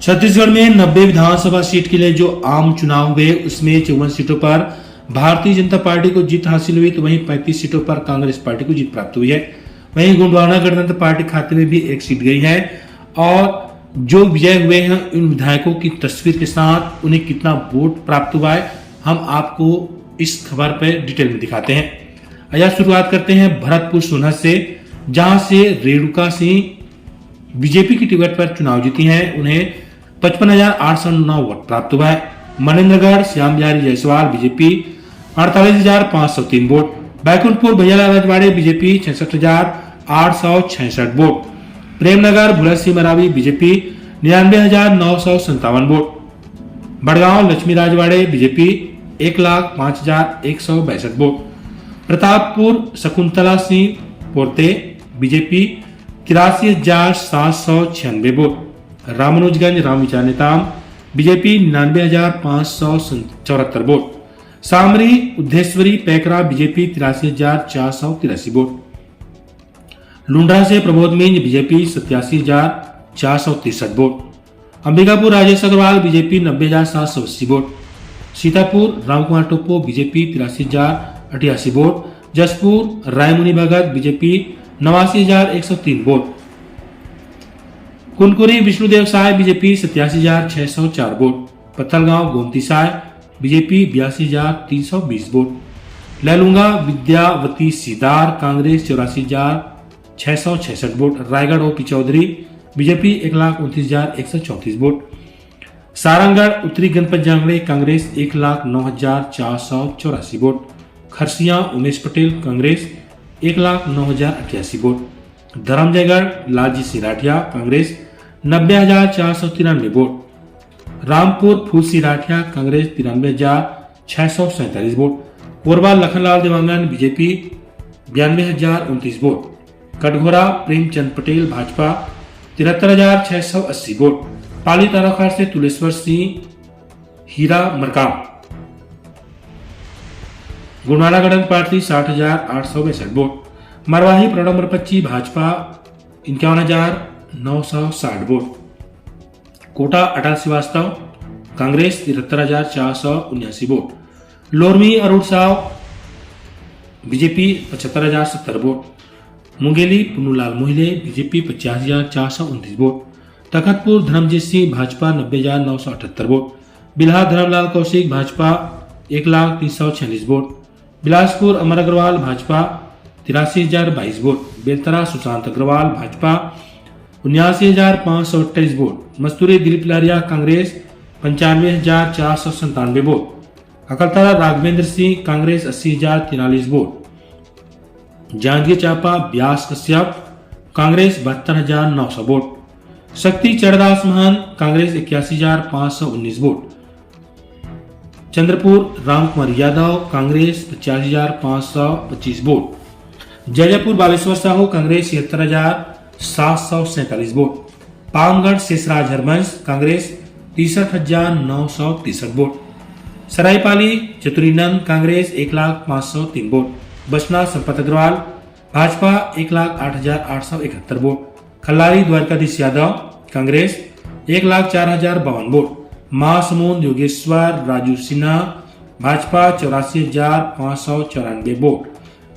छत्तीसगढ़ में 90 विधानसभा सीट के लिए जो आम चुनाव हुए उसमें 54 सीटों पर भारतीय जनता पार्टी को जीत हासिल हुई, तो वहीं 35 सीटों पर कांग्रेस पार्टी को जीत प्राप्त हुई है। वहीं गोंडवाना गणतंत्र पार्टी खाते में भी एक सीट गई है और जो विजय हुए हैं उन विधायकों की तस्वीर के साथ उन्हें कितना वोट प्राप्त हुआ है, हम आपको इस खबर पर डिटेल में दिखाते हैं। आइए शुरुआत करते हैं भरतपुर सोनहत से, जहां से रेणुका सिंह बीजेपी की टिकट पर चुनाव जीती हैं। उन्हें 55,809 वोट प्राप्त हुआ है। Manendragarh Shyam Bihari Jaiswal BJP 48,503 vote. Baikunthpur Bhaiyalal Rajwade BJP 66,866 vote. Premnagar Bhulat Singh Maravi BJP 99,957 vote. Badgaon Laxmi Rajwade BJP 1,05,162 vote. Pratappur Shakuntala Singh Porte BJP 83,796 vote. Ramanujganj Ram Vichar Netam BJP 99,574 vote. Samri Uddheshwari Paikra BJP 83,483 vote. Lundra से Prabodh Minj BJP 87,463 vote. Ambikapur Rajesh Agrawal BJP 90,780 vote. Sitapur Ramkumar Toppo BJP 83,088 vote. Jaspur रायमुनि Bhagat BJP 89,103 vote. Kunkuri Vishnudeo Sai BJP 87,604 vote. Pathalgaon Gomati Sai BJP 82,320 vote. Lailunga Vidyavati Sidar Congress 84,666 vote. Raigarh OP Choudhary BJP 1,29,134 vote. Sarangarh उत्तरी Ganpat Jangde Congress 1,09,484 vote. Kharsia Umesh Patel Congress 1,09,088 vote. Dharamjaigarh Lalji Singh Rathia Congress 90,493 vote. Rampur Phool Singh Rathia Congress 93,647 vote. Korba Lakhanlal Dewangan BJP 92,029 vote. Katghora Premchand Patel Bhajpa 73,680 vote. Pali ताराखार से तुलेश्वर सिंह हीरा मरकाम गोंडवाना गणतंत्र party 60,862 vote. Marwahi प्रणाम number 25 Bhajpa 51,960 vote. Kota Atal Shrivastava Congress 73,479 vote. Lormi Arun Sao BJP 75,070 vote. Mungeli Punnulal Mohile BJP 50,429 vote. Takhatpur Dharamjeet Singh Bhajpa 90,978 vote. Bilha Dharamlal Kaushik Bhajpa 1,346 vote. Bilaspur Amar Agrawal Bhajpa 83,022 vote. Beltara Sushant Agrawal Bhajpa 79,528 vote. Masturi Dilip Lahariya Congress 95,497 vote. Akaltara Raghavendra Singh Congress 80,043 vote. Janjgir Champa Vyas Kashyap Congress 72,900 vote. शक्ति Chardas Mahant Congress 81,519 vote. Chandrapur Ramkumar Yadav Congress 50,525 vote. Jaipur Baleshwar Sahu Congress 76,747 vote. Pamgarh Sheshraj Harbansh Congress 63,963 vote. Saraipali Chaturinand Congress 1,0503 vote. Basna Sampat Agrawal Bhajpa 1,08,871 vote. Khallari Dwarkadhish Yadav Congress 1,04,052 vote. Mahasamund Yogeshwar Raju Sinha Bhajpa 84,594 vote.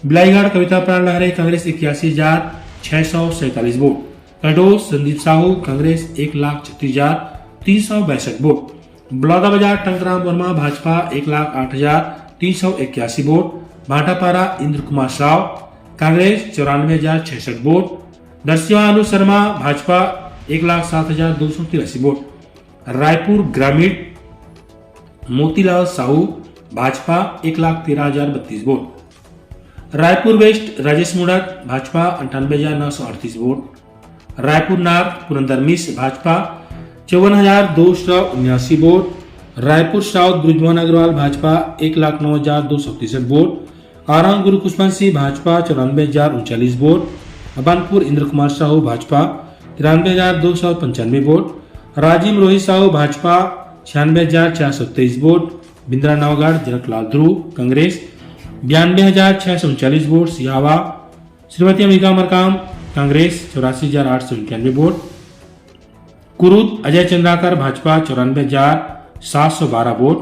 Bilaigarh Kavita Pran Lahre Congress 81,647 vote. Katos Sandeep Sahu Congress 1,36,362 vote. Balodabazar Tankram Verma Bhajpa 1,08,381 vote. Bhatapara Indra Kumar Sao Congress 94,066 vote. Dharsiwa Anu Sharma Bhajpa 1,07,283 vote. Raipur ग्रामीण Motilal Sahu Bhajpa 1,13,032 vote. Raipur west Rajesh Munat Bhajpa 98,938 vote. Raipur north Purandar Mishra Bhajpa 54,279 vote. Raipur south Brijmohan Agrawal Bhajpa 1,09,263 vote. Arang Guru Kushman Singh Bhajpa 94,039 vote. Abhanpur Indra Kumar Sahu Bhajpa 93,295 vote. Rajeev Rohit Sahu Bhajpa 96,423 vote. Bindra Navagarh Janaklal Dhruv Congress 92,639 vote. Sihawa Shrimati Ambika Markam Congress 84,891 vote. Kurud Ajay Chandrakar Bhajpa 94,712 vote,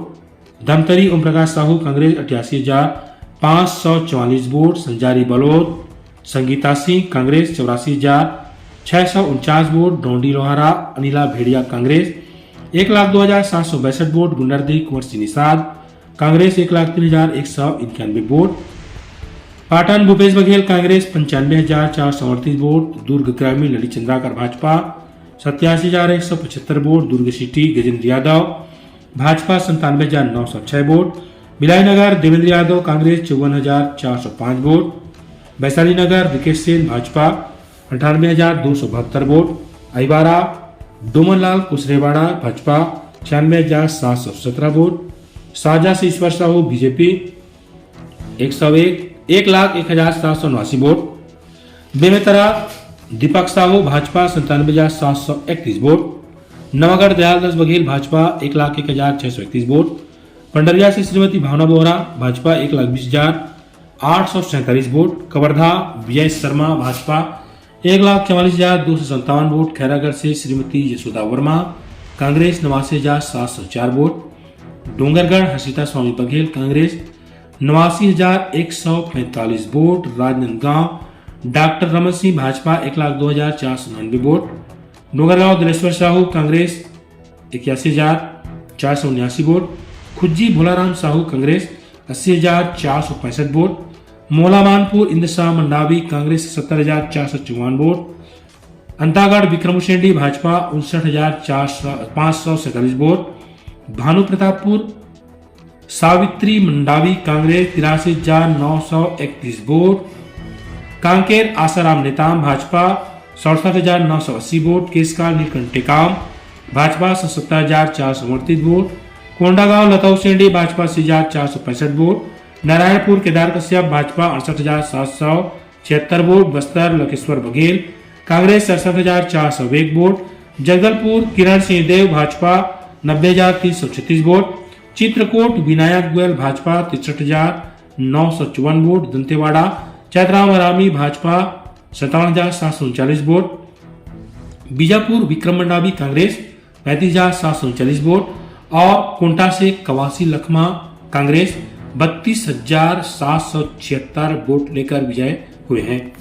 Dhamtari Om Prakash Sahu Congress 88,544 vote, Sanjari Balod Sangeeta Singh Congress 84,649 vote, Dondi Lohara Anila Bhediya Congress 1,02,762 vote, Gunderdehi Kunwar Singh Nishad Congress 1,03,191 vote, Patan Bhupesh Baghel Congress 95,438 vote, Durg ग्रामीण Lalit Chandrakar Bhajpa 87,175 vote, Durg city Gajendra Yadav Bhajpa 97,906 vote, Bhilainagar Devendra Yadav Congress 54,405 vote, Vaishali Nagar Vikesh Sen Bhajpa 98,272 vote, अहिबारा Domanlal Korsewada Bhajpa 96,717 vote, Saja से Ishwar Sahu BJP 1,01,0789 vote, Bemetara Deepak Sahu Bhajpa 97,731 vote, Navagarh Dayaldas Baghel Bhajpa 1,01,631 vote, Pandariya से Shrimati Bhavna Bohra Bhajpa 1,20,847 vote, Kawardha Vijay Sharma Bhajpa 1,44,257 vote, Khairagarh से Shrimati Yashoda Verma Congress 89,704 vote, Dongargarh Harshita Swami Baghel Congress 89,145 vote, Rajnandgaon doctor Raman Singh Bhajpa 1,02,499 vote, Dongargaon Daleshwar Sahu Congress 81,479 vote, Khujji Bholaram Sahu Congress 80,465 vote, Mohlamanpur Indrashah Mandavi Congress 70,454 vote, Antagarh Vikramshendi Bhajpa 59,547 vote, Bhanu Pratappur Savitri Mandavi Congress 83,931 vote, Kanker Asaram Netam Bhajpa 67,980 vote, Keshkal Neelkanth Tekam Bhajpa 77,438 vote, Kondagaon Latau Sendi Bhajpa 80,465 vote, Narayanpur Kedar Kashyap Bhajpa 68,776 vote, Bastar Lakheshwar Baghel Congress 67,401 vote, Jagdalpur Kiran Singh Deo Bhajpa 90,336 vote, Chitrakot Vinayak Goyal Bhajpa 63,954 vote, Dantewada Chaitram Arami Bhajpa 57,739 vote, Bijapur Vikram Mandavi Congress 35,739 vote और कोंटा से Kawasi Lakhma Congress 32,776 vote लेकर विजय हुए हैं।